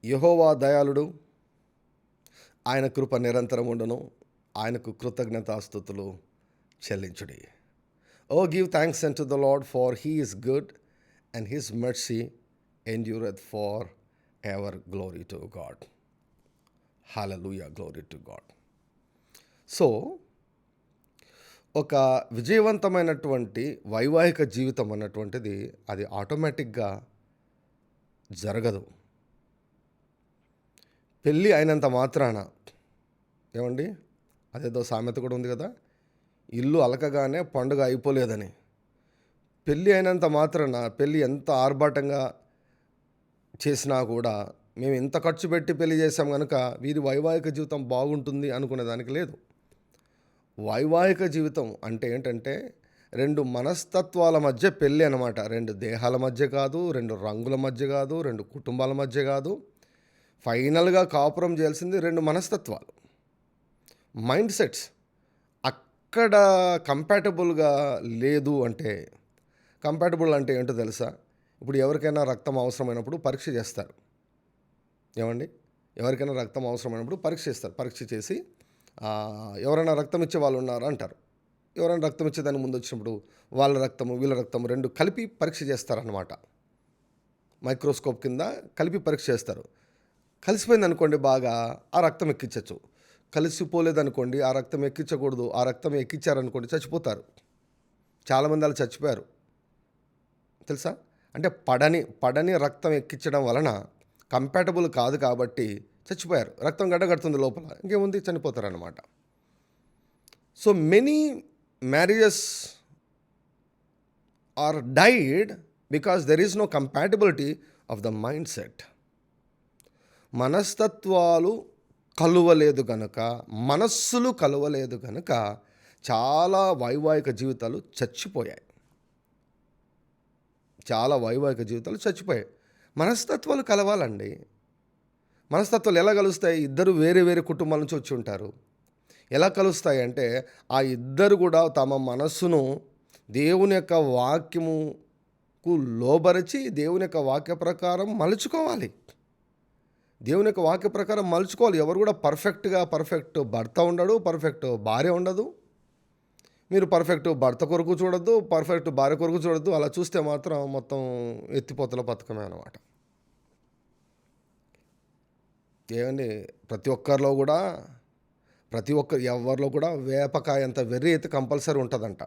యెహోవా దయాళుడు, ఆయన కృప నిరంతరం ఉండును. ఆయనకు కృతజ్ఞతాస్తుతులు చెల్లించుడి. O give thanks unto the Lord, for he is good and his mercy endureth for ever. Glory to God. Hallelujah, glory to God. So ఒక విజయవంతమైనటువంటి వైవాహిక జీవితం అన్నటువంటిది అది ఆటోమేటిక్గా జరగదు. పెళ్ళి అయినంత మాత్రాన, ఏమండి, అదేదో సామెత కూడా ఉంది కదా, ఇల్లు అలకగానే పండుగ అయిపోలేదని. పెళ్ళి అయినంత మాత్రాన, పెళ్ళి ఎంత ఆర్భాటంగా చేసినా కూడా మేము ఇంత ఖర్చు పెట్టి పెళ్లి చేసాం కనుక వీరి వైవాహిక జీవితం బాగుంటుంది అనుకునే దానికి లేదు. వైవాహిక జీవితం అంటే ఏంటంటే రెండు మనస్తత్వాల మధ్య పెళ్ళి అనమాట. రెండు దేహాల మధ్య కాదు, రెండు రంగుల మధ్య కాదు, రెండు కుటుంబాల మధ్య కాదు. ఫైనల్గా కాపురం చేయాల్సింది రెండు మనస్తత్వాలు, మైండ్ సెట్స్. అక్కడ కంపాటబుల్గా లేదు అంటే, కంపాటబుల్ అంటే ఏంటో తెలుసా? ఇప్పుడు ఎవరికైనా రక్తం అవసరమైనప్పుడు పరీక్ష చేస్తారు. ఏమండి, ఎవరికైనా రక్తం అవసరమైనప్పుడు పరీక్ష చేస్తారు. పరీక్ష చేసి ఎవరైనా రక్తం ఇచ్చే వాళ్ళు ఉన్నారా అంటారు. ఎవరైనా రక్తం ఇచ్చేదానికి ముందు వచ్చినప్పుడు వాళ్ళ రక్తము వీళ్ళ రక్తము రెండు కలిపి పరీక్ష చేస్తారన్నమాట. మైక్రోస్కోప్ కింద కలిపి పరీక్ష చేస్తారు. కలిసిపోయింది అనుకోండి, బాగా ఆ రక్తం ఎక్కించవచ్చు. కలిసిపోలేదనుకోండి, ఆ రక్తం ఎక్కించకూడదు. ఆ రక్తం ఎక్కించారనుకోండి, చచ్చిపోతారు. చాలామంది అలా చచ్చిపోయారు తెలుసా. అంటే పడని రక్తం ఎక్కించడం వలన కంపాటబుల్ కాదు కాబట్టి చచ్చిపోయారు. రక్తం గడ్డగడుతుంది లోపల, ఇంకేముంది, చనిపోతారు అన్నమాట. So many marriages are died because there is no compatibility of the mindset. మనస్తత్వాలు కలువలేదు కనుక, మనస్సులు కలువలేదు కనుక చాలా వైవాహిక జీవితాలు చచ్చిపోయాయి. చాలా వైవాహిక జీవితాలు చచ్చిపోయాయి. మనస్తత్వాలు కలవాలండి. మనస్తత్వాలు ఎలా కలుస్తాయి? ఇద్దరు వేరే వేరే కుటుంబాల నుంచి వచ్చి ఉంటారు. ఎలా కలుస్తాయి అంటే, ఆ ఇద్దరు కూడా తమ మనస్సును దేవుని యొక్క వాక్యముకు లోబరిచి దేవుని యొక్క వాక్య ప్రకారం మలుచుకోవాలి. దేవుని యొక్క వాక్య ప్రకారం మలుచుకోవాలి. ఎవరు కూడా పర్ఫెక్ట్ భర్త ఉండడు, పర్ఫెక్ట్ భార్య ఉండదు. మీరు పర్ఫెక్ట్ భర్త కొరకు చూడొద్దు, పర్ఫెక్ట్ భార్య కొరకు చూడొద్దు. అలా చూస్తే మాత్రం మొత్తం ఎత్తిపోతల పథకమే అన్నమాట. ఏమండి, ప్రతి ఒక్కరిలో కూడా ఎవరిలో కూడా వేపకాయ అంత వెర్రి అయితే కంపల్సరీ ఉంటుందంట.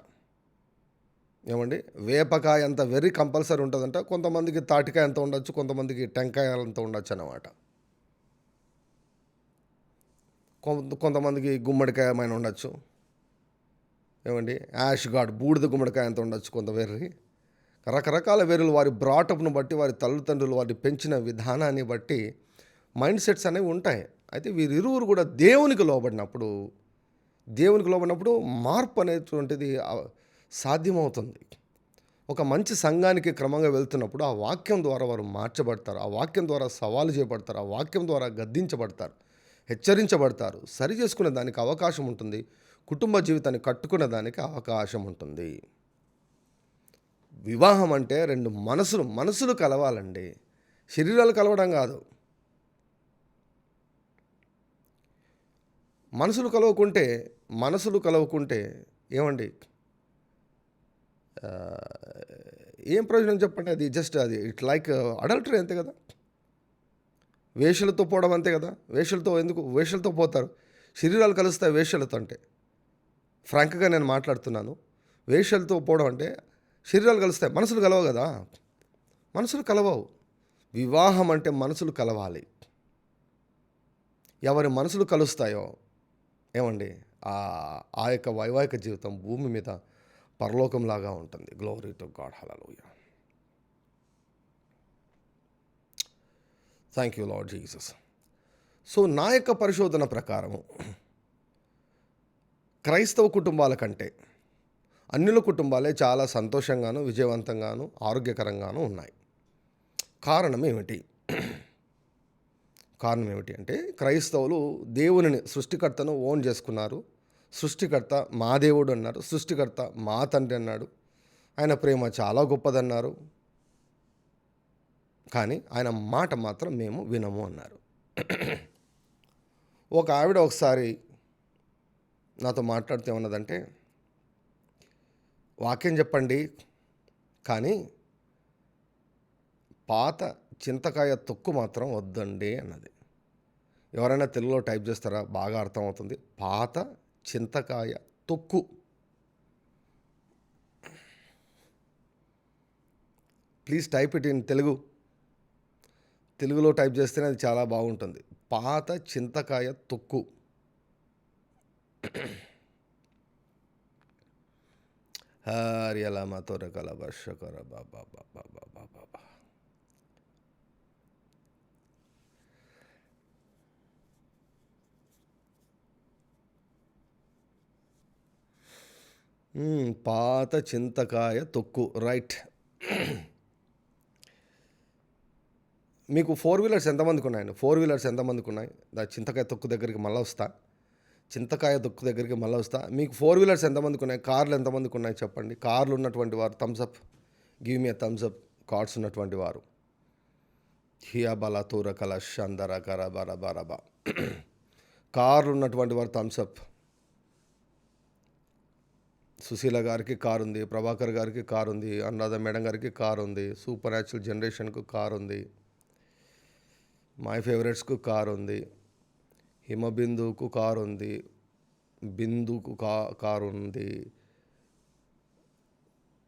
ఏమండి, వేపకాయ అంత వెర్రి కంపల్సరీ ఉంటుందంట. కొంతమందికి తాటికాయ అంత ఉండొచ్చు, కొంతమందికి టెంకాయ అంత ఉండొచ్చు అన్నమాట. కొంతమందికి గుమ్మడికాయ ఏమైనా ఉండొచ్చు. ఏమండి, యాష్ గాడ్ బూడిద గుమ్మడికాయ అంత ఉండొచ్చు కొంత వెర్రి. రకరకాల వెర్రులు వారి బ్రాటప్ను బట్టి, వారి తల్లిదండ్రులు వారిని పెంచిన విధానాన్ని బట్టి మైండ్ సెట్స్ అనేవి ఉంటాయి. అయితే వీరిరువురు కూడా దేవునికి లోబడినప్పుడు మార్పు అనేటువంటిది సాధ్యమవుతుంది. ఒక మంచి సంఘానికి క్రమంగా వెళ్తున్నప్పుడు ఆ వాక్యం ద్వారా వారు మార్చబడతారు. ఆ వాక్యం ద్వారా సవాలు చేయబడతారు. ఆ వాక్యం ద్వారా గద్దించబడతారు, హెచ్చరించబడతారు. సరి చేసుకునే దానికి అవకాశం ఉంటుంది. కుటుంబ జీవితాన్ని కట్టుకునే దానికి అవకాశం ఉంటుంది. వివాహం అంటే రెండు మనసులు కలవాలండి, శరీరాలు కలవడం కాదు. మనసులు కలవకుంటే ఏమండి, ఏం ప్రయోజనం చెప్పండి? అది ఇట్ లైక్ అడల్టరీ అంతే కదా. వేషలతో పోవడం అంతే కదా. వేషలతో పోతారు. శరీరాలు కలుస్తాయి వేషలతో అంటే. ఫ్రాంక్గా నేను మాట్లాడుతున్నాను. వేషలతో పోవడం అంటే శరీరాలు కలుస్తాయి, మనసులు కలవు కదా. మనసులు కలవవు. వివాహం అంటే మనసులు కలవాలి. ఎవరి మనసులు కలుస్తాయో, ఏమండి, ఆ యొక్క వైవాహిక జీవితం భూమి మీద పరలోకంలాగా ఉంటుంది. Glory to God. Hallelujah. Thank you lord Jesus. So నా యొక్క పరిశోధన ప్రకారము క్రైస్తవ కుటుంబాల కంటే అన్యుల కుటుంబాలే చాలా సంతోషంగాను, విజయవంతంగాను, ఆరోగ్యకరంగాను ఉన్నాయి. కారణం ఏమిటి అంటే, క్రైస్తవులు దేవుని సృష్టికర్తను ఓన్ చేసుకున్నారు. సృష్టికర్త మా దేవుడు అన్నారు, సృష్టికర్త మా తండ్రి అన్నాడు, ఆయన ప్రేమ చాలా గొప్పదన్నారు. కానీ ఆయన మాట మాత్రం మేము వినము అన్నారు. ఒక ఆవిడ ఒకసారి నాతో మాట్లాడితే ఏమన్నదంటే, వాక్యం చెప్పండి కానీ పాత చింతకాయ తొక్కు మాత్రం వద్దండి అన్నది. ఎవరైనా తెలుగులో టైప్ చేస్తారా? బాగా అర్థమవుతుంది. పాత చింతకాయ తొక్కు. Please type it in Telugu. తెలుగులో టైప్ చేస్తేనే అది చాలా బాగుంటుంది. పాత చింతకాయ తొక్కు. హరియల మతోరకల వర్షకర బాబా బాబా బాబా బాబా. పాత చింతకాయ తొక్కు. రైట్. మీకు 4 వీలర్స్ ఎంతమందికి ఉన్నాయండి? 4 వీలర్స్ ఎంతమందికి ఉన్నాయి? చింతకాయ తొక్కు దగ్గరికి మళ్ళీ వస్తా. మీకు 4 వీలర్స్ ఎంతమందికి ఉన్నాయి? కార్లు ఎంతమందికి ఉన్నాయి చెప్పండి. కార్లు ఉన్నటువంటి వారు thumbs up. Give me thumbs up. Cards ఉన్నటువంటి వారు. హియా బల తూర కల షందర కర బర బరబా. కార్లు ఉన్నటువంటి వారు థమ్స్అప్. సుశీల గారికి కారు ఉంది, ప్రభాకర్ గారికి కారు ఉంది, అనురాధ మేడం గారికి కారు ఉంది, సూపర్ న్యాచురల్ జనరేషన్కు కారు ఉంది, మై ఫేవరెట్స్కు కారు ఉంది, హిమబిందుకు కారు ఉంది, బిందుకు కారు ఉంది,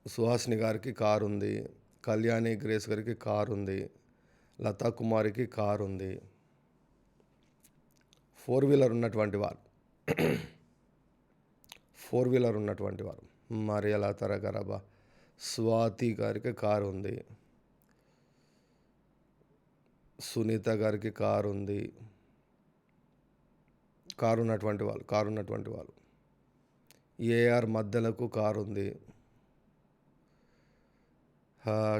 సుహాసిని గారికి కారు ఉంది, కళ్యాణి గ్రేస్ గారికి కారు ఉంది, లతా కుమారికి కారు ఉంది. 4 వీలర్ ఉన్నటువంటి వారు. 4 వీలర్ ఉన్నటువంటి వారు మరి అలా తరగరబా. స్వాతి గారికి కారు ఉంది, సునీత గారికి కారు ఉంది. కారు ఉన్నటువంటి వాళ్ళు. ఏఆర్ మధ్యలకు కారు ఉంది.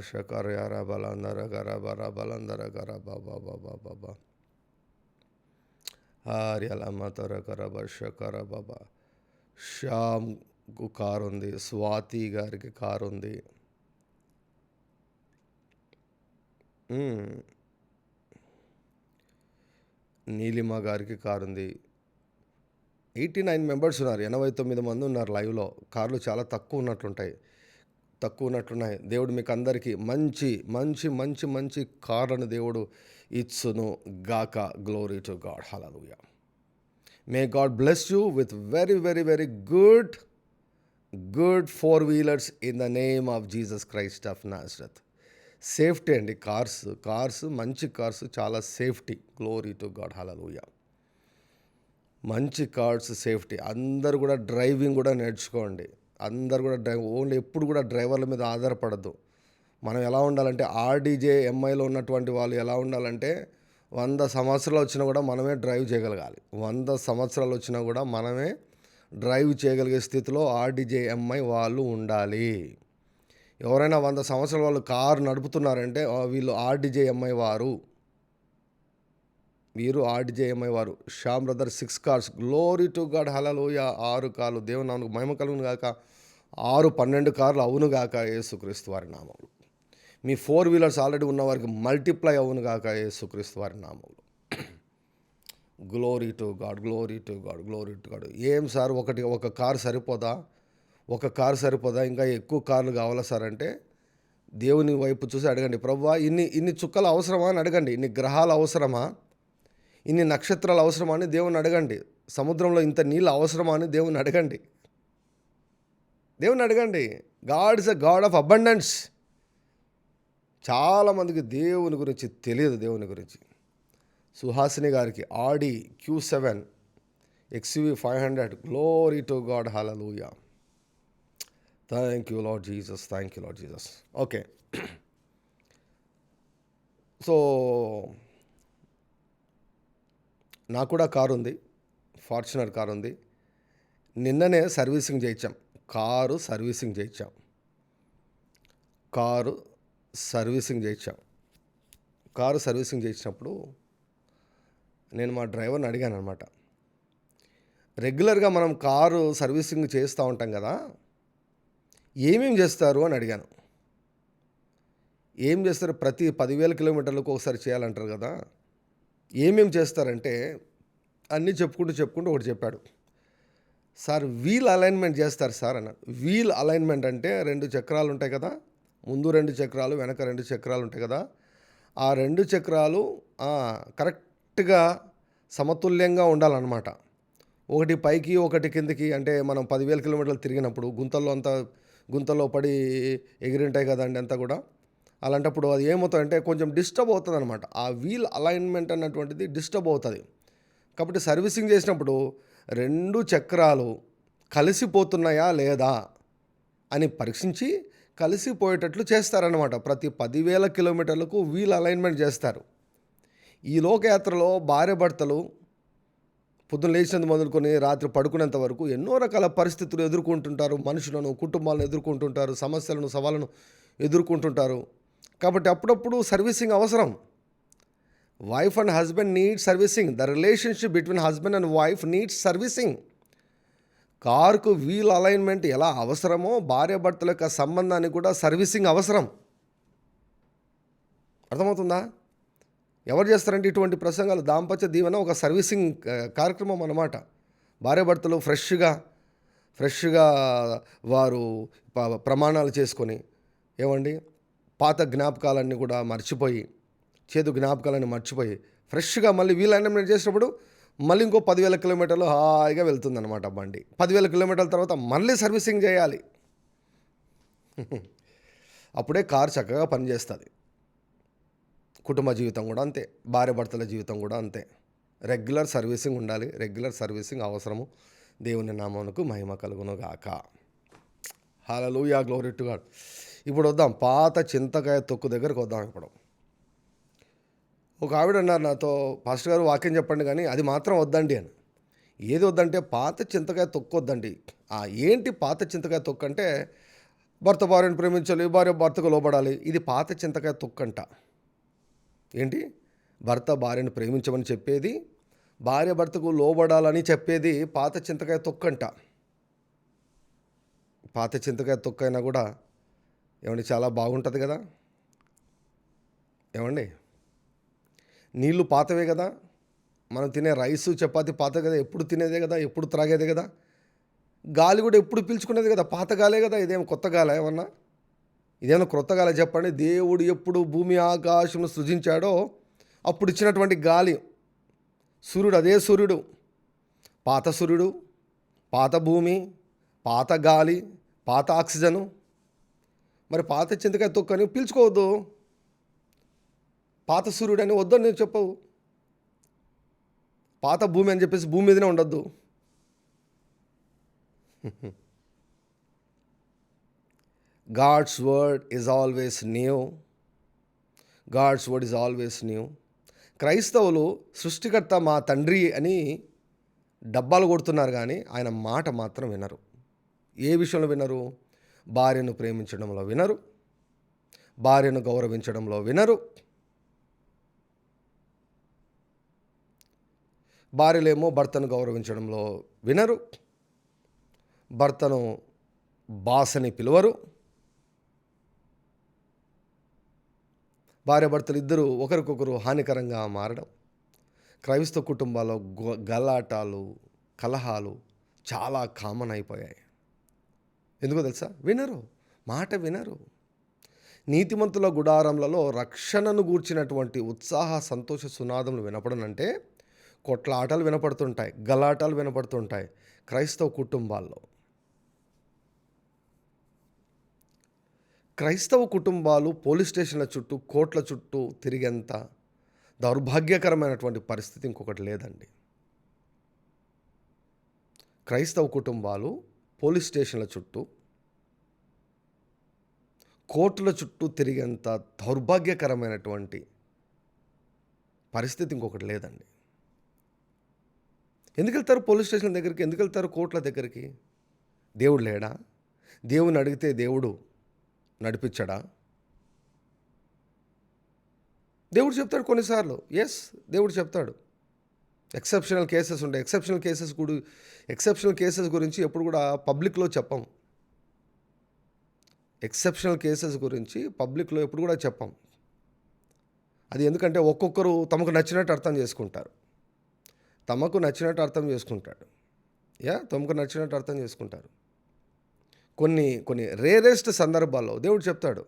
షకర్ యారా బలందర గర బర బలందర గర బాబా బాబా బాబా. హరియలమ్మ తర కర షకర బాబా. శ్యామ్కు కారు ఉంది, స్వాతి గారికి కారు ఉంది, నీలిమ గారికి కారు ఉంది. 89 మెంబర్స్ ఉన్నారు. 89 మంది ఉన్నారు లైవ్లో. కార్లు చాలా తక్కువ ఉన్నట్టున్నాయి. దేవుడు మీకు అందరికీ మంచి మంచి మంచి మంచి కార్లను దేవుడు ఇచ్చును గాక. Glory to God. Hallelujah. May God bless you with very, very, very good 4-wheelers in the name of Jesus Christ of Nazareth. Safety అండి. కార్స్ మంచి కార్స్ చాలా safety. Glory to God. Hallelujah. మంచి కార్స్ సేఫ్టీ. అందరూ కూడా driving కూడా నేర్చుకోండి. Only ఎప్పుడు కూడా డ్రైవర్ల మీద ఆధారపడద్దు. మనం ఎలా ఉండాలంటే ఆర్డీజే ఎంఐలో ఉన్నటువంటి వాళ్ళు ఎలా ఉండాలంటే 100 సంవత్సరాలు వచ్చినా కూడా మనమే డ్రైవ్ చేయగలగాలి. 100 సంవత్సరాలు వచ్చినా కూడా మనమే డ్రైవ్ చేయగలిగే స్థితిలో ఆర్డీజేఎంఐ వాళ్ళు ఉండాలి. ఎవరైనా 100 సంవత్సరాల వాళ్ళు కారు నడుపుతున్నారంటే వీళ్ళు ఆర్డీజేఎంఐ వారు. Shyam brother 6 cars. Glory to God. Hallelujah. 6 కార్లు. దేవుని నామమునకు మహిమ కలుగును గాక. 12 కార్లు అవును గాక యేసుక్రీస్తు వారి నామములో. మీ 4 వీలర్స్ ఆల్రెడీ ఉన్న వారికి మల్టిప్లై అవును గాక యేసుక్రీస్తు వారి నామములో. Glory to God. ఏం సార్ ఒక కారు సరిపోదా? ఇంకా ఎక్కువ కార్లు కావాలా సార్ అంటే దేవుని వైపు చూసి అడగండి. ప్రభువా ఇన్ని చుక్కలు అవసరమా అని అడగండి. ఇన్ని గ్రహాలు అవసరమా, ఇన్ని నక్షత్రాలు అవసరమా అని దేవుని అడగండి. సముద్రంలో ఇంత నీళ్ళు అవసరమా అని దేవుని అడగండి. God is a God of abundance. చాలామందికి దేవుని గురించి తెలియదు. సుహాసిని గారికి ఆడి Q7 XUV 500. Glory to God. Hallelujah. Thank you lord Jesus. Okay. So నాకు కూడా కారు ఉంది. ఫార్చునర్ కారు ఉంది. నిన్ననే సర్వీసింగ్ చేయించాం. కారు సర్వీసింగ్ చేయించినప్పుడు నేను మా డ్రైవర్ని అడిగాను అనమాట. రెగ్యులర్గా మనం కారు సర్వీసింగ్ చేస్తూ ఉంటాం కదా, ఏమేమి చేస్తారు అని అడిగాను. ఏం చేస్తారు, ప్రతి 10,000 కిలోమీటర్లకు ఒకసారి చేయాలంటారు కదా. ఏమేమి చేస్తారంటే అన్నీ చెప్పుకుంటూ ఒకటి చెప్పాడు. సార్ వీల్ అలైన్మెంట్ చేస్తారు సార్ అన్నాడు. వీల్ అలైన్మెంట్ అంటే 2 చక్రాలు ఉంటాయి కదా, ముందు 2 చక్రాలు వెనక 2 చక్రాలు ఉంటాయి కదా, ఆ 2 చక్రాలు కరెక్ట్గా సమతుల్యంగా ఉండాలన్నమాట. ఒకటి పైకి ఒకటి కిందకి, అంటే మనం 10,000 కిలోమీటర్లు తిరిగినప్పుడు గుంతల్లో పడి ఎగిరింటాయి కదండి అంతా కూడా. అలాంటప్పుడు అది ఏమవుతుందంటే కొంచెం డిస్టర్బ్ అవుతుంది అనమాట. ఆ వీల్ అలైన్మెంట్ అన్నటువంటిది డిస్టర్బ్ అవుతుంది. కాబట్టి సర్వీసింగ్ చేసినప్పుడు 2 చక్రాలు కలిసిపోతున్నాయా లేదా అని పరీక్షించి కలిసిపోయేటట్లు చేస్తారనమాట. ప్రతి 10,000 కిలోమీటర్లకు వీల్ అలైన్మెంట్ చేస్తారు. ఈ లోకయాత్రలో భార్యాభర్తలు పొద్దున్న లేచినందు మొదలుకొని రాత్రి పడుకునేంత వరకు ఎన్నో రకాల పరిస్థితులు ఎదుర్కొంటుంటారు. మనుషులను, కుటుంబాలను ఎదుర్కొంటుంటారు. సమస్యలను, సవాళ్ళను ఎదుర్కొంటుంటారు. కాబట్టి అప్పుడప్పుడు సర్వీసింగ్ అవసరం. Wife and husband needs servicing. The relationship between husband and wife needs servicing. కారుకు వీల్ అలైన్మెంట్ ఎలా అవసరమో భార్యాభర్తల యొక్క సంబంధానికి కూడా సర్వీసింగ్ అవసరం. అర్థమవుతుందా? ఎవరు చేస్తారంటే ఇటువంటి ప్రసంగాలు, దాంపత్య దీవెన ఒక సర్వీసింగ్ కార్యక్రమం అన్నమాట. భార్యాభర్తలు ఫ్రెష్గా వారు ప్రమాణాలు చేసుకొని, ఏమండి, పాత జ్ఞాపకాలన్నీ కూడా మర్చిపోయి, చేదు జ్ఞాపకాలన్నీ మర్చిపోయి ఫ్రెష్గా మళ్ళీ వీల్ అలైన్మెంట్ చేసినప్పుడు మళ్ళీ ఇంకో 10,000 కిలోమీటర్లు హాయిగా వెళ్తుందన్నమాట బండి. 10,000 కిలోమీటర్ల తర్వాత మళ్ళీ సర్వీసింగ్ చేయాలి. అప్పుడే కారు చక్కగా పనిచేస్తుంది. కుటుంబ జీవితం కూడా అంతే, భార్యాభర్తల జీవితం కూడా అంతే. రెగ్యులర్ సర్వీసింగ్ ఉండాలి. రెగ్యులర్ సర్వీసింగ్ అవసరము. దేవుని నామమునకు మహిమ కలుగును గాక. హల్లెలూయా, గ్లోరీ టు గాడ్. ఇప్పుడు వద్దాం, పాత చింతకాయ తొక్కు దగ్గరకు వద్దాం. ఇప్పుడు ఒక ఆవిడ అన్నారు నాతో, పాస్టర్ గారు వాక్యం చెప్పండి కానీ అది మాత్రం వద్దండి అని. ఏది వద్దంటే పాత చింతకాయ తొక్కు వద్దండి. ఏంటి పాత చింతకాయ తొక్కు అంటే, భర్త భార్యను ప్రేమించాలి, భార్య భర్తకు లోబడాలి. ఇది పాత చింతకాయ తొక్కంట. ఏంటి? భర్త భార్యను ప్రేమించమని చెప్పేది, భార్య భర్తకు లోబడాలని చెప్పేది పాత చింతకాయ తొక్కంట. పాత చింతకాయ తొక్కైనా కూడా ఏమండి చాలా బాగుంటుంది కదా. ఏమండి, నీళ్ళు పాతవే కదా, మనం తినే రైసు చపాతి పాత కదా, ఎప్పుడు తినేదే కదా, ఎప్పుడు త్రాగేదే కదా. గాలి కూడా ఎప్పుడు పీల్చుకునేది కదా, పాత గాలే కదా. ఇదేం కొత్త గాలి ఏమన్నా? ఇదేమన్నా క్రొత్త గాలి చెప్పండి? దేవుడు ఎప్పుడు భూమి ఆకాశమును సృజించాడో అప్పుడు ఇచ్చినటువంటి గాలి, సూర్యుడు అదే సూర్యుడు, పాత సూర్యుడు, పాత భూమి, పాత గాలి, పాత ఆక్సిజను. మరి పాత చింతకాయ తొక్కని పీల్చుకోవద్దు, పాత సూర్యుడు అని వద్దని నేను చెప్పవు. పాత భూమి అని చెప్పేసి భూమి మీదనే ఉండొద్దు. God's word is always new. God's word is always new. క్రైస్తవులు సృష్టికర్త మా తండ్రి అని డబ్బాలు కొడుతున్నారు కానీ ఆయన మాట మాత్రం వినరు. ఏ విషయంలో వినరు? భార్యను ప్రేమించడంలో వినరు, భార్యను గౌరవించడంలో వినరు. భార్యలేమో భర్తను గౌరవించడంలో వినరు, భర్తను బాసని పిలువరు. భార్యాభర్తలు ఇద్దరు ఒకరికొకరు హానికరంగా మారడం. క్రైస్తవ కుటుంబాల్లో గలాటాలు, కలహాలు చాలా కామన్ అయిపోయాయి. ఎందుకో తెలుసా? వినరు, మాట వినరు. నీతిమంతుల గుడారంలలో రక్షణను గూర్చినటువంటి ఉత్సాహ సంతోష సునాదములు వినపడనంటే కొట్లాటలు వినపడుతుంటాయి, గలాటాలు వినపడుతుంటాయి క్రైస్తవ కుటుంబాల్లో. క్రైస్తవ కుటుంబాలు పోలీస్ స్టేషన్ల చుట్టూ, కోర్టుల చుట్టూ తిరిగేంత దౌర్భాగ్యకరమైనటువంటి పరిస్థితి ఇంకొకటి లేదండి. క్రైస్తవ కుటుంబాలు పోలీస్ స్టేషన్ల చుట్టూ, కోర్టుల చుట్టూ తిరిగేంత దౌర్భాగ్యకరమైనటువంటి పరిస్థితి ఇంకొకటి లేదండి. ఎందుకు వెళ్తారు పోలీస్ స్టేషన్ దగ్గరికి? ఎందుకు వెళ్తారు కోర్టుల దగ్గరికి? దేవుడు లేడా? దేవుని అడిగితే దేవుడు నడిపించడా? దేవుడు చెప్తాడు కొన్నిసార్లు. ఎస్, దేవుడు చెప్తాడు. ఎక్సెప్షనల్ కేసెస్ ఉంటాయి. ఎక్సెప్షనల్ కేసెస్ గురించి ఎప్పుడు కూడా పబ్లిక్లో చెప్పం. ఎక్సెప్షనల్ కేసెస్ గురించి పబ్లిక్లో ఎప్పుడు కూడా చెప్పం. అది ఎందుకంటే ఒక్కొక్కరు తమకు నచ్చినట్టు అర్థం చేసుకుంటారు. తమకు నచ్చినట్టు అర్థం చేసుకుంటాడు. తమకు నచ్చినట్టు అర్థం చేసుకుంటారు. కొన్ని కొన్ని రేరెస్ట్ సందర్భాల్లో దేవుడు చెప్తాడు,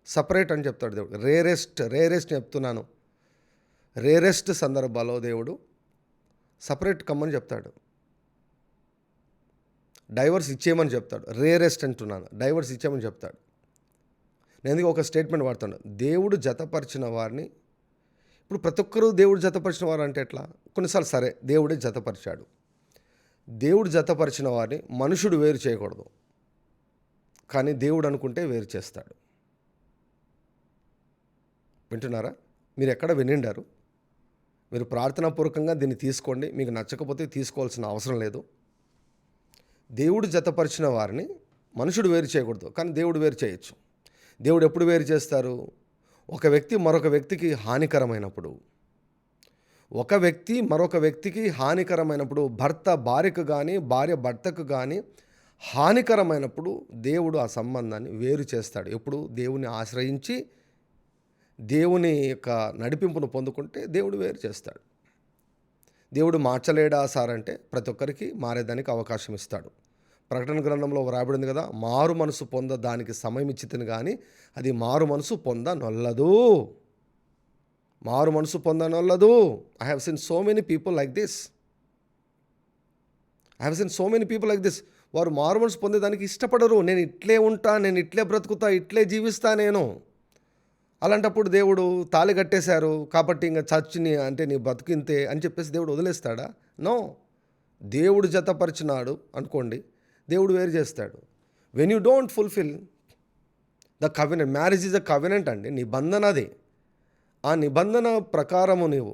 సపరేట్ అని చెప్తాడు దేవుడు. రేరెస్ట్ చెప్తున్నాను. రేరెస్ట్ సందర్భాల్లో దేవుడు సపరేట్ కమ్మని చెప్తాడు. డైవర్స్ ఇచ్చేయమని చెప్తాడు. రేరెస్ట్ అంటున్నాను, డైవర్స్ ఇచ్చేయమని చెప్తాడు. నేను ఎందుకు ఒక స్టేట్మెంట్ వాడుతాను, దేవుడు జతపరిచిన వారిని. ఇప్పుడు ప్రతి ఒక్కరూ దేవుడు జతపరిచిన వారు అంటే ఎట్లా? కొన్నిసార్లు సరే దేవుడే జతపరిచాడు. దేవుడు జతపరిచిన వారిని మనుషుడు వేరు చేయకూడదు, కానీ దేవుడు అనుకుంటే వేరు చేస్తాడు. వింటున్నారా? మీరు ఎక్కడ వినిండారు? మీరు ప్రార్థనాపూర్వకంగా దీన్ని తీసుకోండి. మీకు నచ్చకపోతే తీసుకోవాల్సిన అవసరం లేదు. దేవుడు జతపరిచిన వారిని మనుషుడు వేరు చేయకూడదు, కానీ దేవుడు వేరు చేయొచ్చు. దేవుడు ఎప్పుడు వేరు చేస్తారు? ఒక వ్యక్తి మరొక వ్యక్తికి హానికరమైనప్పుడు, ఒక వ్యక్తి మరొక వ్యక్తికి హానికరమైనప్పుడు, భర్త భార్యకు కానీ భార్య భర్తకు కానీ హానికరమైనప్పుడు దేవుడు ఆ సంబంధాన్ని వేరు చేస్తాడు. ఎప్పుడు? దేవుని ఆశ్రయించి దేవుని యొక్క నడిపింపును పొందుకుంటే దేవుడు వేరు చేస్తాడు. దేవుడు మార్చలేడా సార్ అంటే ప్రతి ఒక్కరికి మారేదానికి అవకాశం ఇస్తాడు. ప్రకటన గ్రంథంలో రాబడింది కదా, మారు మనసు పొంద దానికి సమయం ఇచ్చితిని కానీ అది మారు మనసు పొందనొల్లదు. మారు మనసు పొందనొల్లదు. I have seen so many people like this. వారు మారు మనసు పొందేదానికి ఇష్టపడరు. నేను ఇట్లే ఉంటా, నేను ఇట్లే బ్రతుకుతా, ఇట్లే జీవిస్తా నేను. అలాంటప్పుడు దేవుడు తాళి కట్టేశారు కాబట్టి ఇంకా చర్చిని అంటే నీ బతుకింతే అని చెప్పేసి దేవుడు వదిలేస్తాడా? నో. దేవుడు జతపరిచినాడు అనుకోండి, దేవుడు వేరు చేస్తాడు. When you don't fulfil the covenant, marriage is a covenant అండి, నిబంధన అది. ఆ నిబంధన ప్రకారము నీవు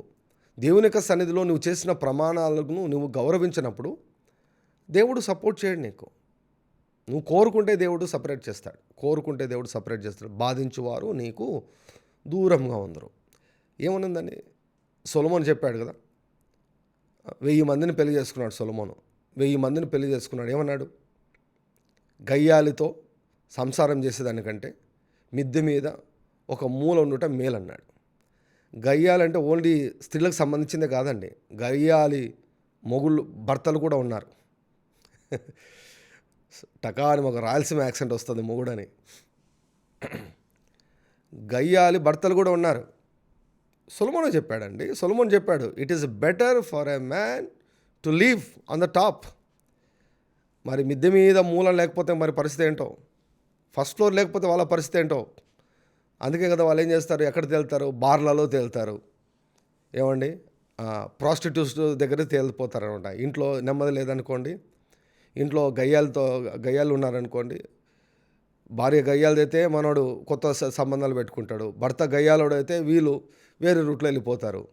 దేవుని యొక్క సన్నిధిలో నువ్వు చేసిన ప్రమాణాలను నువ్వు గౌరవించినప్పుడు దేవుడు సపోర్ట్ చేయడు నీకు. నువ్వు కోరుకుంటే దేవుడు సపరేట్ చేస్తాడు. బాధించువారు నీకు దూరంగా ఉందరు. ఏమనుందండి? సొలొమోను చెప్పాడు కదా, 1000 మందిని పెళ్లి చేసుకున్నాడు సొలొమోను. 1000 మందిని పెళ్లి చేసుకున్నాడు. ఏమన్నాడు? గయ్యాలితో సంసారం చేసేదానికంటే మిద్దె మీద ఒక మూల ఉండుట మేలన్నాడు. గయ్యాలంటే ఓన్లీ స్త్రీలకు సంబంధించిందే కాదండి, గయ్యాలి మొగుళ్ళు భర్తలు కూడా ఉన్నారు. టకాని ఒక రాయలసీమ యాక్సెంట్ వస్తుంది మొగుడని. గయ్యాలి భర్తలు కూడా ఉన్నారు. సొలొమోను చెప్పాడు, it is better for a man to live on the top. మరి మిద్దె మీద మూలం లేకపోతే మరి పరిస్థితి ఏంటో, ఫస్ట్ ఫ్లోర్ లేకపోతే వాళ్ళ పరిస్థితి ఏంటో. అందుకే కదా వాళ్ళు ఏం చేస్తారు, ఎక్కడ తేలుతారు? బార్లలో తేలుతారు. ఏమండి, ప్రాస్టిట్యూట్స్ దగ్గర తేలిపోతారు అనమాట. ఇంట్లో నెమ్మది లేదనుకోండి, ఇంట్లో గయ్యాలు ఉన్నారనుకోండి, భార్య గయ్యాలదైతే మనోడు కొత్త సంబంధాలు పెట్టుకుంటాడు, భర్త గయ్యాలోడు అయితే వీళ్ళు వేరే రూట్లో వెళ్ళిపోతారు.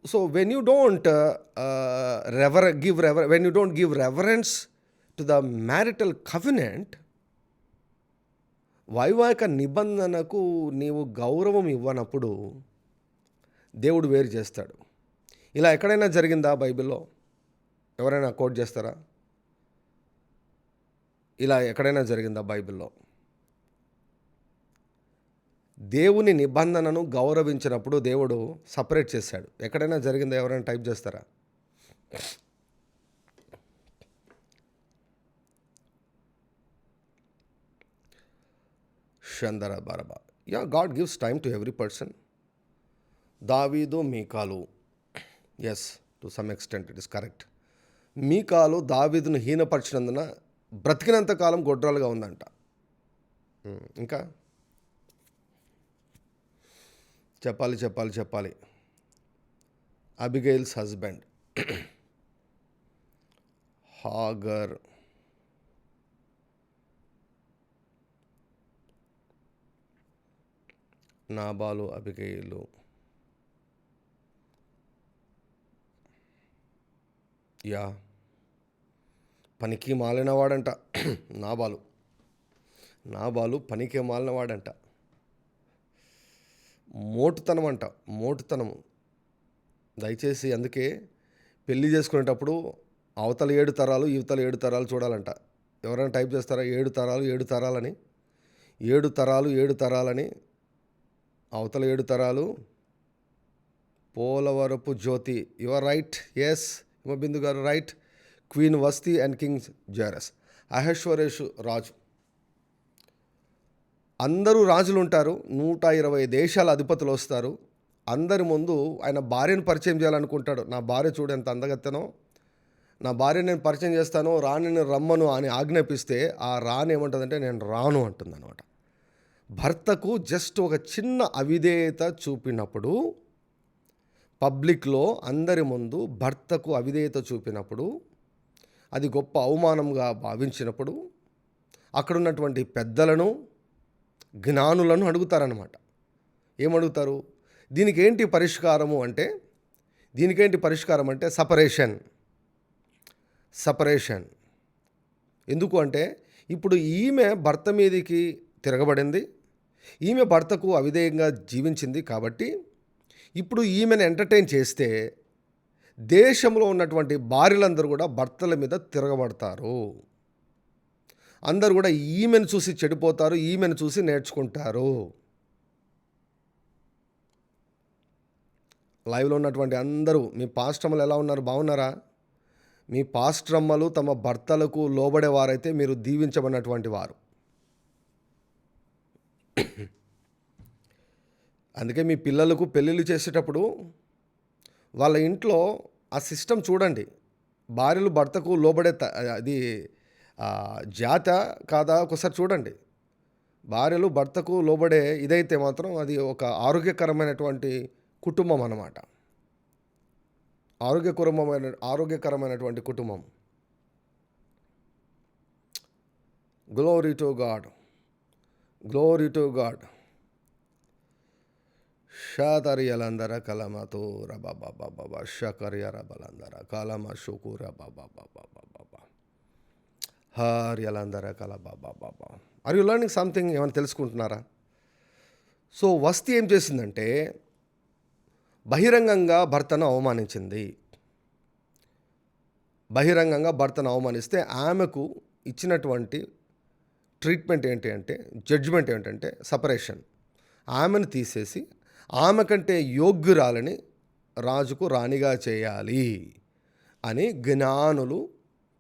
So when you don't give reverence to the marital covenant, వైవాహిక నిబంధనకు నీవు గౌరవం ఇవ్వనప్పుడు దేవుడు వేరు చేస్తాడు. ఇలా ఎక్కడైనా జరిగిందా బైబిల్లో? ఎవరైనా కోట్ చేస్తారా? ఇలా ఎక్కడైనా జరిగిందా బైబిల్లో? దేవుని నిబంధనను గౌరవించినప్పుడు దేవుడు సపరేట్ చేశాడు. ఎక్కడైనా జరిగిందా? ఎవరైనా టైప్ చేస్తారా? షందర బరబా. God gives time to every person. దావీదు, మీకాలు, yes, to some extent it is correct. మీకాలు దావీదును హీనపరిచినందున బ్రతికినంత కాలం గొడ్రాలుగా ఉందంట. ఇంకా చెప్పాలి. అబిగైల్స్ హస్బెండ్ హాగర్, నాబాలు, అబిగైలు, పనికి మాలినవాడంట. నాబాలు పనికి మాలినవాడంట. మోటుతనము. దయచేసి అందుకే పెళ్లి చేసుకునేటప్పుడు అవతల 7 తరాలు ఇవతల 7 తరాలు చూడాలంట. ఎవరైనా టైప్ చేస్తారా? 7 తరాలు 7 తరాలని, 7 తరాలు 7 తరాలని, అవతల 7 తరాలు Polavarapu Jyothi. You are right. Yes, Himabindu గారు right. Queen Vashti and king Xerxes. అహశ్వరేషు రాజు. అందరూ రాజులు ఉంటారు, 120 దేశాల అధిపతులు వస్తారు. అందరి ముందు ఆయన భార్యను పరిచయం చేయాలనుకుంటాడు. నా భార్య చూడు ఎంత అందగత్తెనో, నా భార్య నేను పరిచయం చేస్తాను, రాణిని రమ్మను అని ఆజ్ఞాపిస్తే ఆ రాణి ఏమంటుందంటే నేను రాను అంటుందన్నమాట. భర్తకు జస్ట్ ఒక చిన్న అవిధేయత చూపినప్పుడు, పబ్లిక్లో అందరి ముందు భర్తకు అవిధేయత చూపినప్పుడు, అది గొప్ప అవమానంగా భావించినప్పుడు అక్కడున్నటువంటి పెద్దలను, జ్ఞానులను అడుగుతారనమాట. ఏమడుగుతారు? దీనికేంటి పరిష్కారము అంటే, సపరేషన్. ఎందుకు అంటే ఇప్పుడు ఈమె భర్త మీదకి తిరగబడింది, ఈమె భర్తకు అవిధేయంగా జీవించింది. కాబట్టి ఇప్పుడు ఈమెను ఎంటర్టైన్ చేస్తే దేశంలో ఉన్నటువంటి భార్యలందరూ కూడా భర్తల మీద తిరగబడతారు. అందరూ కూడా ఈమెను చూసి చెడిపోతారు, ఈమెను చూసి నేర్చుకుంటారు. లైవ్లో ఉన్నటువంటి అందరూ మీ పాస్టర్లు ఎలా ఉన్నారు? బాగున్నారా? మీ పాస్టర్లు తమ భర్తలకు లోబడేవారైతే మీరు దీవించబడినటువంటి వారు. అందుకే మీ పిల్లలకు పెళ్ళిళ్ళు చేసేటప్పుడు వాళ్ళ ఇంట్లో ఆ సిస్టమ్ చూడండి. భార్యలు భర్తకు లోబడే అది జాత కాదా ఒకసారి చూడండి. భార్యలు భర్తకు లోబడే ఇదైతే మాత్రం అది ఒక ఆరోగ్యకరమైనటువంటి కుటుంబం అన్నమాట. ఆరోగ్యకరమైనటువంటి కుటుంబం. Glory to God. షాతరియలందర కలమతో రబాబాబా షకర్య రబలందర కలమ షుకూర బాబా హర్యలందర కల బాబా. Are you learning something? ఏమైనా తెలుసుకుంటున్నారా? సో వస్తీ ఏం చేసిందంటే బహిరంగంగా భర్తను అవమానిస్తే ఆమెకు ఇచ్చినటువంటి ట్రీట్మెంట్ ఏంటి అంటే, జడ్జిమెంట్ ఏంటంటే సపరేషన్. ఆమెను తీసేసి ఆమె కంటే యోగ్యురాలని రాజుకు రాణిగా చేయాలి అని జ్ఞానులు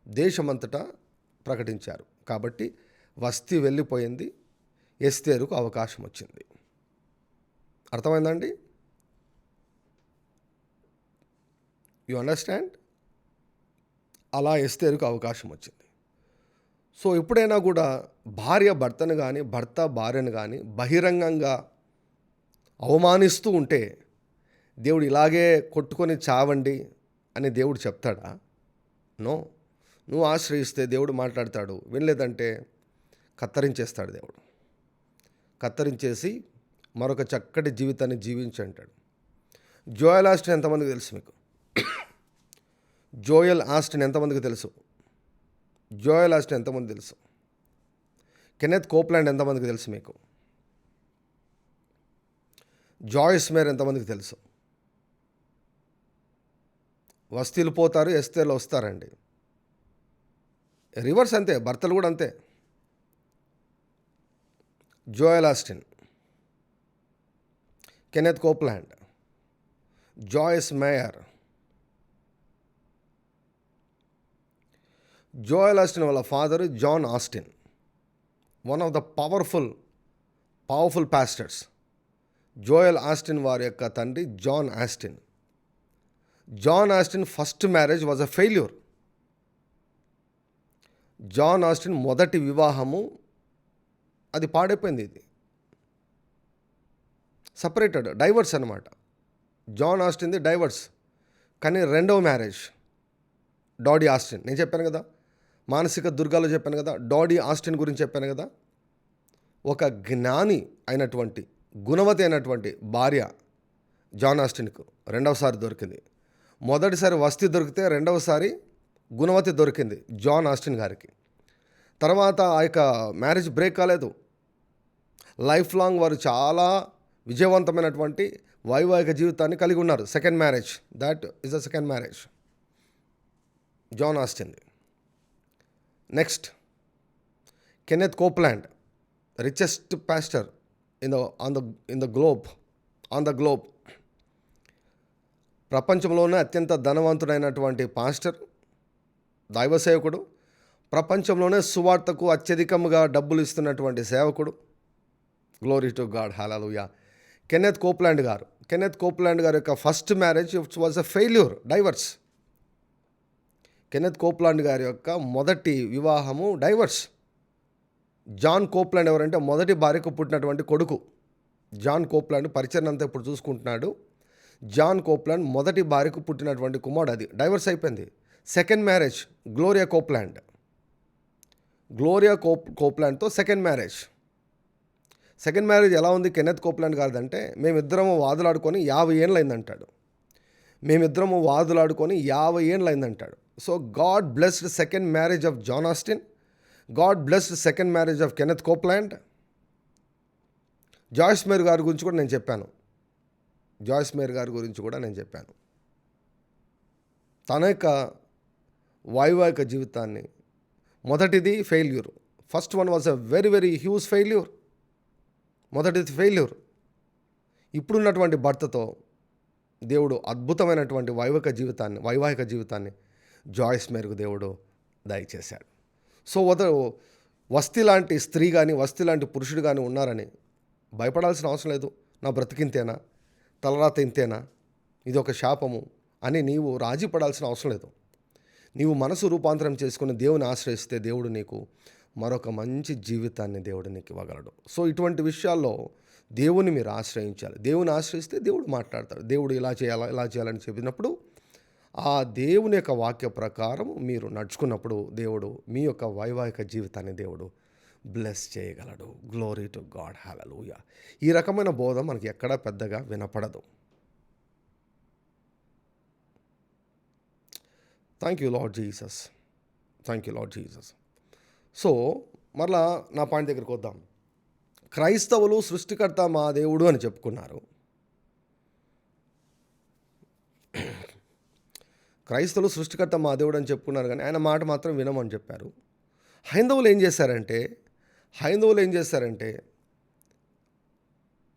దేశమంతటా ప్రకటించారు. కాబట్టి వస్తీ వెళ్ళిపోయింది, ఎస్తేరుకు అవకాశం వచ్చింది. అర్థమైందండి? You understand? అలా ఎస్తేరుకు అవకాశం వచ్చింది. సో ఎప్పుడైనా కూడా భార్య భర్తను కానీ, భర్త భార్యను కానీ బహిరంగంగా అవమానిస్తూ ఉంటే దేవుడు ఇలాగే కొట్టుకొని చావండి అని దేవుడు చెప్తాడా? నో. నువ్వు ఆశ్రయిస్తే దేవుడు మాట్లాడతాడు, వినలేదంటే కత్తరించేస్తాడు దేవుడు. కత్తరించేసి మరొక చక్కటి జీవితాన్ని జీవించి అంటాడు. జోయల్ ఆస్టిన్ ఎంతమందికి తెలుసు మీకు? జోయల్ ఆస్టిన్ ఎంతమందికి తెలుసు? కెనెత్ కోప్లాండ్ ఎంతమందికి తెలుసు మీకు? జాయిస్ మేర్ ఎంతమందికి తెలుసు? వస్తీలు పోతారు, ఎస్తేర్లు వస్తారండి. రివర్స్ అంతే, భర్తలు కూడా అంతే. Joel Osteen, Kenneth Copeland, Joyce Meyer. Joel Osteen వాళ్ళ father John Osteen, one of the powerful pastors. Joel Osteen వారి యొక్క తండ్రి John Osteen. John Osteen first marriage was a failure. John Osteen మొదటి వివాహము అది పాడైపోయింది. ఇది సపరేటెడ్, డైవర్స్ అనమాట. జాన్ ఆస్టిన్ది డైవర్స్. కానీ రెండవ మ్యారేజ్ డాడీ ఆస్టిన్, నేను చెప్పాను కదా, మానసిక దుర్గాలో చెప్పాను కదా, డాడీ ఆస్టిన్ గురించి చెప్పాను కదా. ఒక జ్ఞాని అయినటువంటి, గుణవతి అయినటువంటి భార్య జాన్ ఆస్టిన్కు రెండవసారి దొరికింది. మొదటిసారి వస్తీ దొరికితే రెండవసారి గుణవతి దొరికింది జాన్ ఆస్టిన్ గారికి. తర్వాత ఆ యొక్క మ్యారేజ్ బ్రేక్ కాలేదు. లైఫ్ లాంగ్ వారు చాలా విజయవంతమైనటువంటి వైవాహిక జీవితాన్ని కలిగి ఉన్నారు. Second marriage, that is the second marriage John ఆస్టిన్ది. Next Kenneth Copeland, richest pastor in the globe. ప్రపంచంలోనే అత్యంత ధనవంతుడైనటువంటి పాస్టర్, దైవ సేవకుడు, ప్రపంచంలోనే సువార్తకు అత్యధికంగా డబ్బులు ఇస్తున్నటువంటి సేవకుడు. Glory to God, hallelujah. Kenneth Copeland గారు యొక్క first marriage was a failure, divorce. Kenneth Copeland గారి యొక్క మొదటి వివాహము డైవర్స్. జాన్ కోప్లాండ్ ఎవరంటే మొదటి భార్యకు పుట్టినటువంటి కొడుకు. జాన్ కోప్లాండ్ పరిచయం అంతా ఇప్పుడు చూసుకుంటున్నాడు. జాన్ కోప్లాండ్ మొదటి భార్యకు పుట్టినటువంటి కుమారుడు, అది డైవర్స్ అయిపోయింది. సెకండ్ మ్యారేజ్ గ్లోరియా కోప్లాండ్తో సెకండ్ మ్యారేజ్ ఎలా ఉంది కెనెత్ కోప్లాండ్ గారిదంటే, మేమిద్దరము వాదులాడుకొని 50 ఏళ్ళు అయిందంటాడు. So God blessed second marriage of John Osteen, God blessed second marriage of Kenneth Copeland. Joyce Meyer గారి గురించి కూడా నేను చెప్పాను. తన యొక్క వైవాహిక జీవితాన్ని, మొదటిది failure. First one was a very very huge failure. మొదటిది ఫెయిల్యూర్. ఇప్పుడున్నటువంటి భర్తతో దేవుడు అద్భుతమైనటువంటి వైవాహిక జీవితాన్ని జాయిస్ మేరకు దేవుడు దయచేశాడు. సో వస్తీ లాంటి స్త్రీ కానీ, వస్తీ లాంటి పురుషుడు కానీ ఉన్నారని భయపడాల్సిన అవసరం లేదు. నా బ్రతికింతేనా, తలరాత ఇంతేనా, ఇది ఒక శాపము అని నీవు రాజీ పడాల్సిన అవసరం లేదు. నీవు మనసు రూపాంతరం చేసుకుని దేవుని ఆశ్రయిస్తే దేవుడు నీకు మరొక మంచి జీవితాన్ని దేవుడు నీకు ఇవ్వగలడు. సో ఇటువంటి విషయాల్లో దేవుని మీరు ఆశ్రయించాలి. దేవుని ఆశ్రయిస్తే దేవుడు మాట్లాడతాడు. దేవుడు ఇలా చేయాలని చెప్పినప్పుడు ఆ దేవుని యొక్క వాక్య ప్రకారం మీరు నడుచుకున్నప్పుడు దేవుడు మీ యొక్క వైవాహిక జీవితాన్ని దేవుడు బ్లెస్ చేయగలడు. గ్లోరీ టు గాడ్, హల్లెలూయా. ఈ రకమైన బోధ మనకి ఎక్కడా పెద్దగా వినపడదు. Thank you lord Jesus. So మరలా నా పాయింట్ దగ్గరికి వద్దాం. క్రైస్తవులు సృష్టికర్త మా దేవుడు అని చెప్పుకున్నారు. క్రైస్తవులు సృష్టికర్త మా దేవుడు అని చెప్పుకున్నారు, కానీ ఆయన మాట మాత్రం వినమని చెప్పారు. హైందవులు ఏం చేశారంటే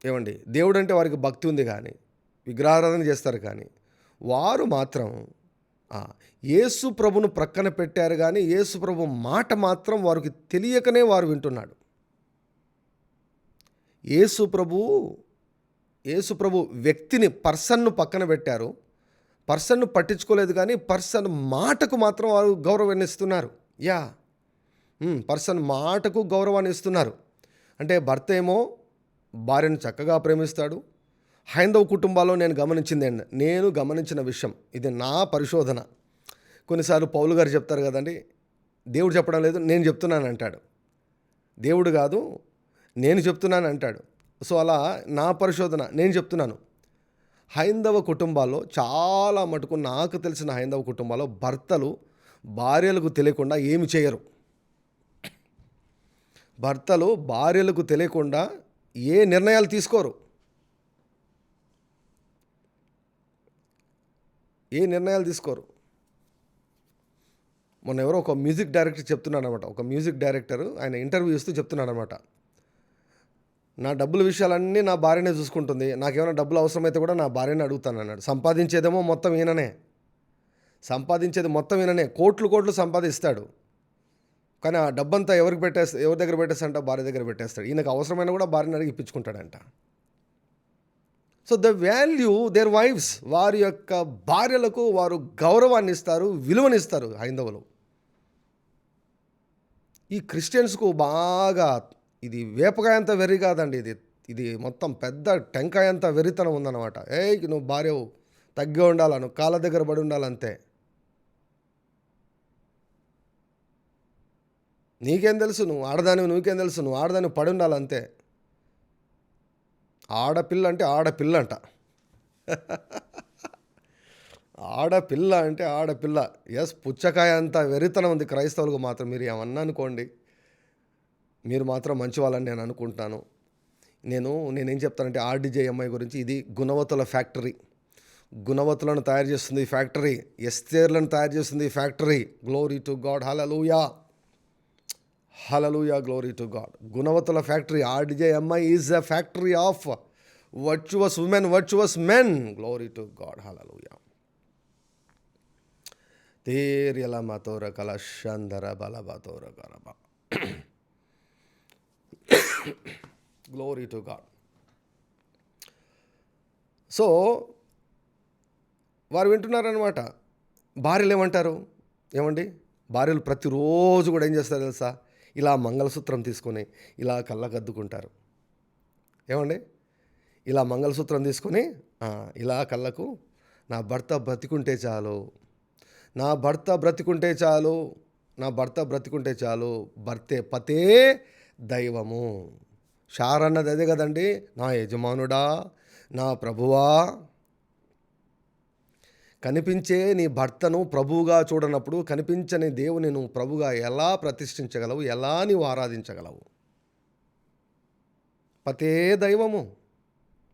ఏమండి, దేవుడు అంటే వారికి భక్తి ఉంది కానీ, విగ్రహారాధన చేస్తారు కానీ, వారు మాత్రం యేసు ప్రభును ప్రక్కన పెట్టారు కానీ యేసు ప్రభు మాట మాత్రం వారికి తెలియకనే వారు వింటున్నాడు. యేసు ప్రభు వ్యక్తిని, పర్సన్ను పక్కన పెట్టారు. పర్సన్ను పట్టించుకోలేదు కానీ పర్సన్ మాటకు మాత్రం వారు గౌరవాన్ని ఇస్తున్నారు. పర్సన్ మాటకు గౌరవాన్ని ఇస్తున్నారు. అంటే భర్త ఏమో భార్యను చక్కగా ప్రేమిస్తాడు. హైందవ కుటుంబాల్లో నేను గమనించిన విషయం, ఇది నా పరిశోధన. కొన్నిసార్లు పౌలు గారు చెప్తారు కదండి, దేవుడు చెప్పడం లేదు నేను చెప్తున్నాను అంటాడు. దేవుడు కాదు నేను చెప్తున్నాను అంటాడు. సో అలా నా పరిశోధన నేను చెప్తున్నాను. హైందవ కుటుంబాల్లో చాలా మటుకు నాకు తెలిసిన హైందవ కుటుంబాల్లో భర్తలు భార్యలకు తెలియకుండా ఏమి చేయరు. భర్తలు భార్యలకు తెలియకుండా ఏ నిర్ణయాలు తీసుకోరు. మొన్న ఎవరో ఒక మ్యూజిక్ డైరెక్టర్ చెప్తున్నాడు అనమాట. ఆయన ఇంటర్వ్యూ ఇస్తూ చెప్తున్నాడు అనమాట, నా డబ్బుల విషయాలన్నీ నా భార్యనే చూసుకుంటుంది, నాకేమైనా డబ్బులు అవసరమైతే కూడా నా భార్యనే అడుగుతాను అన్నాడు. సంపాదించేది మొత్తం ఈయననే, కోట్లు సంపాదిస్తాడు. కానీ ఆ డబ్బంతా ఎవరి దగ్గర పెట్టేస్తాడంట, భార్య దగ్గర పెట్టేస్తాడు. ఈయనకు అవసరమైన కూడా భార్యని అడిగి ఇప్పించుకుంటాడంట. So the value their wives, వారి యొక్క భార్యలకు వారు గౌరవాన్ని ఇస్తారు, విలువనిస్తారు హైందవులు. ఈ క్రిస్టియన్స్కు బాగా ఇది వేపకాయ అంత వెర్రి కాదండి, ఇది మొత్తం పెద్ద టెంకాయ అంత వెర్రితనం ఉందన్నమాట. నువ్వు భార్యవు తగ్గి ఉండాలా, నువ్వు కాళ్ళ దగ్గర పడి ఉండాలంతే. నీకేం తెలుసు, నువ్వు ఆడదాన్ని పడి ఉండాలంతే. ఆడపిల్ల అంటే ఆడపిల్ల. ఎస్, పుచ్చకాయ అంత వెర్రితనం ఉంది క్రైస్తవులకు మాత్రం. మీరు ఏమన్నా అనుకోండి, మీరు మాత్రం మంచి వాళ్ళని నేను అనుకుంటాను. నేనేం చెప్తానంటే RDJMI గురించి, ఇది గుణవతుల ఫ్యాక్టరీ. గుణవతులను తయారు చేస్తుంది ఈ ఫ్యాక్టరీ, ఎస్తేర్లను తయారు చేస్తుంది ఈ factory. Glory to God, hallelujah. Hallelujah, glory to God. గుణవతుల factory RDJMI is a factory of virtuous women, virtuous men. Glory to God. Hallelujah. తేరియల మతోర కల షందర బలబతోర గరబ. Glory to God. సో వారు వింటున్నారనమాట. భార్యలు ఏమంటారు? ఏమండి, భార్యలు ప్రతిరోజు కూడా ఏం చేస్తారు తెలుసా? ఇలా మంగళసూత్రం తీసుకొని ఇలా కళ్ళకద్దుకుంటారు. ఏమండి, ఇలా మంగళసూత్రం తీసుకొని ఇలా కళ్ళకు, నా భర్త బ్రతికుంటే చాలు, నా భర్త బ్రతికుంటే చాలు, నా భర్త బ్రతికుంటే చాలు, పతే దైవము. షార్ అన్నది అదే కదండి, నా యజమానుడా, నా ప్రభువా. కనిపించే నీ భర్తను ప్రభువుగా చూడనప్పుడు కనిపించని దేవుని నువ్వు ప్రభుగా ఎలా ప్రతిష్ఠించగలవు? ఎలా నీవు ఆరాధించగలవు? పతే దైవము.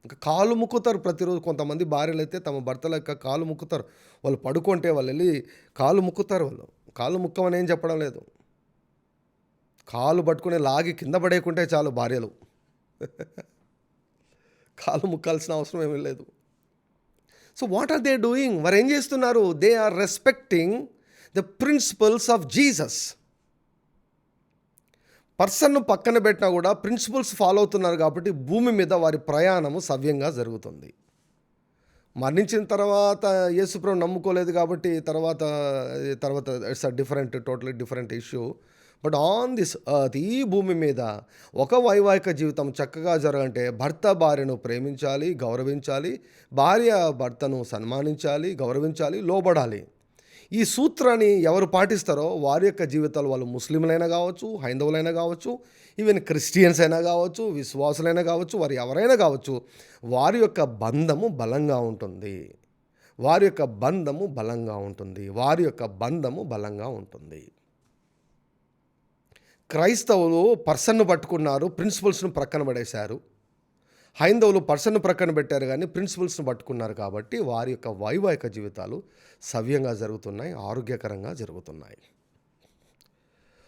ఇంకా కాలు ముక్కుతారు ప్రతిరోజు. కొంతమంది భార్యలు అయితే తమ భర్తల యొక్క కాలు ముక్కుతారు. వాళ్ళు పడుకుంటే వాళ్ళు వెళ్ళి కాలు ముక్కుతారు. వాళ్ళు కాలు ముక్కమని ఏం చెప్పడం లేదు. కాలు పట్టుకుని లాగి కింద పడేయకుంటే చాలు భార్యలు. కాలు ముక్కాల్సిన అవసరం ఏమీ లేదు. So what are they doing? వారు ఏం చేస్తున్నారు? They are respecting the principles of Jesus. పర్సన్ను పక్కన పెట్టినా కూడా ప్రిన్సిపల్స్ ఫాలో అవుతున్నారు కాబట్టి భూమి మీద వారి ప్రయాణము సవ్యంగా జరుగుతుంది. మరణించిన తర్వాత యేసుప్రభువు నమ్ముకోలేదు కాబట్టి తర్వాత it's a totally different issue. But on this earth, ఈ భూమి మీద ఒక వైవాహిక జీవితం చక్కగా జరగాలంటే భర్త భార్యను ప్రేమించాలి, గౌరవించాలి, భార్య భర్తను సన్మానించాలి, గౌరవించాలి, లోబడాలి. ఈ సూత్రాన్ని ఎవరు పాటిస్తారో వారి యొక్క జీవితాలు, వాళ్ళు ముస్లింలైనా కావచ్చు, హైందవులైనా కావచ్చు, ఈవెన్ క్రిస్టియన్స్ అయినా కావచ్చు, విశ్వాసులైనా కావచ్చు, వారు ఎవరైనా కావచ్చు, వారి యొక్క బంధము బలంగా ఉంటుంది. వారి యొక్క బంధము బలంగా ఉంటుంది. వారి యొక్క బంధము బలంగా ఉంటుంది. క్రైస్తవులు పర్సన్ను పట్టుకున్నారు, ప్రిన్సిపల్స్ను ప్రక్కన పడేశారు. హైందవులు పర్సన్ను ప్రక్కన పెట్టారు కానీ ప్రిన్సిపల్స్ను పట్టుకున్నారు. కాబట్టి వారి యొక్క వైవాహిక జీవితాలు సవ్యంగా జరుగుతున్నాయి, ఆరోగ్యకరంగా జరుగుతున్నాయి.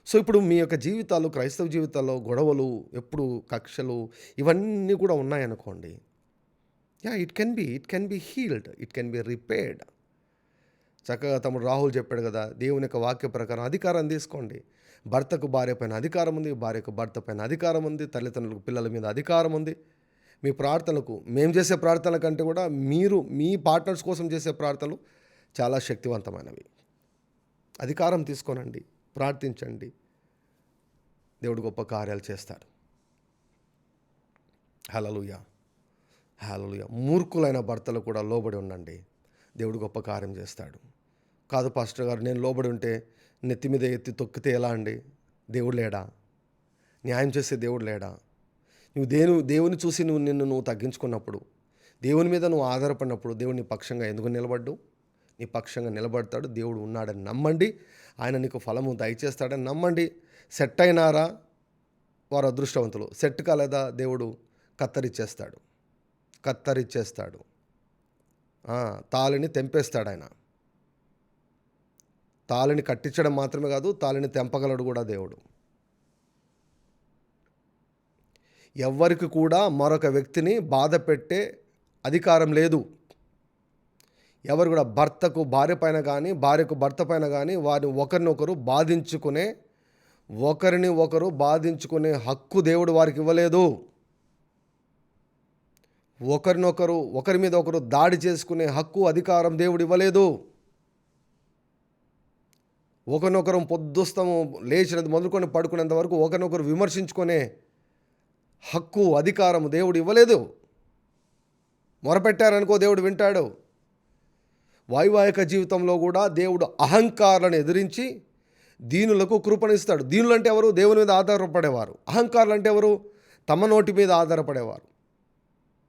సో ఇప్పుడు మీ యొక్క జీవితాలు, క్రైస్తవ జీవితాల్లో గొడవలు, ఎప్పుడు కక్షలు, ఇవన్నీ కూడా ఉన్నాయనుకోండి, it can be healed, it can be repaired. చక్కగా తమ్ముడు రాహుల్ చెప్పాడు కదా, దేవుని యొక్క వాక్య ప్రకారం అధికారం తీసుకోండి. భర్తకు భార్య పైన అధికారం ఉంది, భార్యకు భర్త పైన అధికారం ఉంది, తల్లిదండ్రులకు పిల్లల మీద అధికారం ఉంది. మీ ప్రార్థనలకు, మేము చేసే ప్రార్థనల కంటే కూడా మీరు మీ పార్ట్నర్స్ కోసం చేసే ప్రార్థనలు చాలా శక్తివంతమైనవి. అధికారం తీసుకోనండి, ప్రార్థించండి, దేవుడు గొప్ప కార్యాలు చేస్తాడు. హల్లెలూయా, హల్లెలూయా. మూర్ఖులైన భర్తలు కూడా లోబడి ఉండండి, దేవుడు గొప్ప కార్యం చేస్తాడు. కాదు పాస్టర్ గారు, నేను లోబడి ఉంటే నెత్తి మీద ఎత్తి తొక్కితే ఎలా అండి? దేవుడు లేడా? న్యాయం చేసే దేవుడు లేడా? దేవుని చూసి నిన్ను తగ్గించుకున్నప్పుడు, దేవుని మీద నువ్వు ఆధారపడినప్పుడు దేవుడు నీ పక్షంగా ఎందుకు నిలబడ్డు? నీ పక్షంగా నిలబడతాడు. దేవుడు ఉన్నాడని నమ్మండి, ఆయన నీకు ఫలము దయచేస్తాడని నమ్మండి. సెట్ అయినారా? వారు అదృష్టవంతులు. సెట్ కాలేదా? దేవుడు కత్తరిచ్చేస్తాడు. తాళిని తెంపేస్తాడు ఆయన. తాళిని కట్టించడం మాత్రమే కాదు, తాళిని తెంపగలడు కూడా దేవుడు. ఎవ్వరికి కూడా మరొక వ్యక్తిని బాధ పెట్టే అధికారం లేదు. ఎవరు కూడా భర్తకు భార్య పైన కానీ, భార్యకు భర్త పైన కానీ వారిని ఒకరిని ఒకరు బాధించుకునే హక్కు దేవుడు వారికి ఇవ్వలేదు. ఒకరి మీద ఒకరు దాడి చేసుకునే హక్కు, అధికారం దేవుడు ఇవ్వలేదు. ఒకరినొకరు పొద్దుస్తము లేచినది మొదలుకొని పడుకునేంత వరకు ఒకరినొకరు విమర్శించుకునే హక్కు, అధికారం దేవుడు ఇవ్వలేదు. మొరపెట్టారనుకో దేవుడు వింటాడు. వైవాహిక జీవితంలో కూడా దేవుడు అహంకారాలను ఎదిరించి దీనులకు కృపణిస్తాడు. దీనులు అంటే ఎవరు? దేవుని మీద ఆధారపడేవారు. అహంకారులు అంటే ఎవరు? తమ నోటి మీద ఆధారపడేవారు.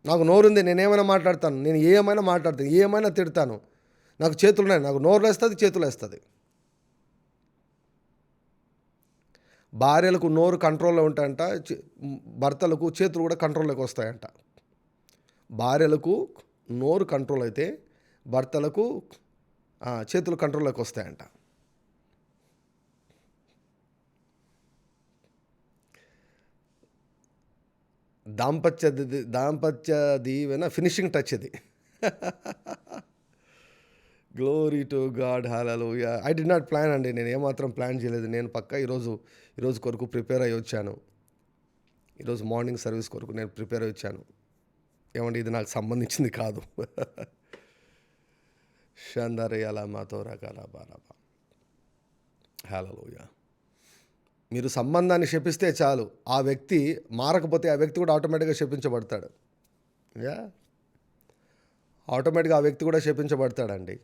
నాకు నోరుంది, నేనేమైనా మాట్లాడతాను, నేను ఏమైనా మాట్లాడతాను, ఏమైనా తిడతాను, నాకు చేతులున్నాయి, నాకు నోరు వేస్తుంది, చేతులు వేస్తుంది. భార్యలకు నోరు కంట్రోల్లో ఉంటాయంట, భర్తలకు చేతులు కూడా కంట్రోల్లోకి వస్తాయంట. భార్యలకు నోరు కంట్రోల్ అయితే భర్తలకు చేతులు కంట్రోల్లోకి వస్తాయంట. దాంపత్య దీవెన ఫినిషింగ్ టచ్ ఇది. Glory to God, hallelujah. I did not plan అండి. నేను ఏమాత్రం ప్లాన్ చేయలేదు. నేను పక్కా ఈరోజు కొరకు ప్రిపేర్ అయ్యి వచ్చాను. ఈరోజు మార్నింగ్ సర్వీస్ కొరకు నేను ప్రిపేర్ అయ్యి వచ్చాను. ఏమండి, ఇది నాకు సంబంధించింది కాదు. షందరయాల మాతో రకాల బాలబా. హల్లెలూయా. మీరు సంబంధాన్ని శపిస్తే చాలు, ఆ వ్యక్తి మారకపోతే ఆ వ్యక్తి కూడా ఆటోమేటిక్గా శపించబడతాడు. యా, ఆటోమేటిక్గా ఆ వ్యక్తి కూడా శపించబడతాడండి.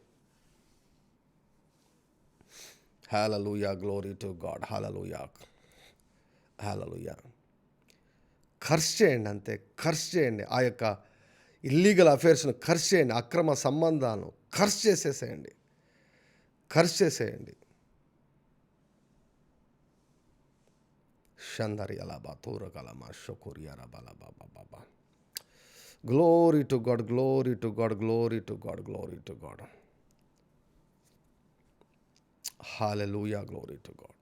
హల్లెలూయా, గ్లోరీ టు గాడ్, హల్లెలూయా, హల్లెలూయా. ఖర్చు చేయండి, అంతే. ఖర్చు చేయండి. ఆ యొక్క ఇల్లీగల్ అఫేర్స్ను ఖర్చు చేయండి. అక్రమ సంబంధాలను ఖర్చు చేసేసేయండి. ఖర్చు చేసేయండి. షందరి అలాబా తూరకలమా షొకురియరా బాబా బాబా. Glory to God, glory to God, glory to God, glory to God. Hallelujah, glory to God.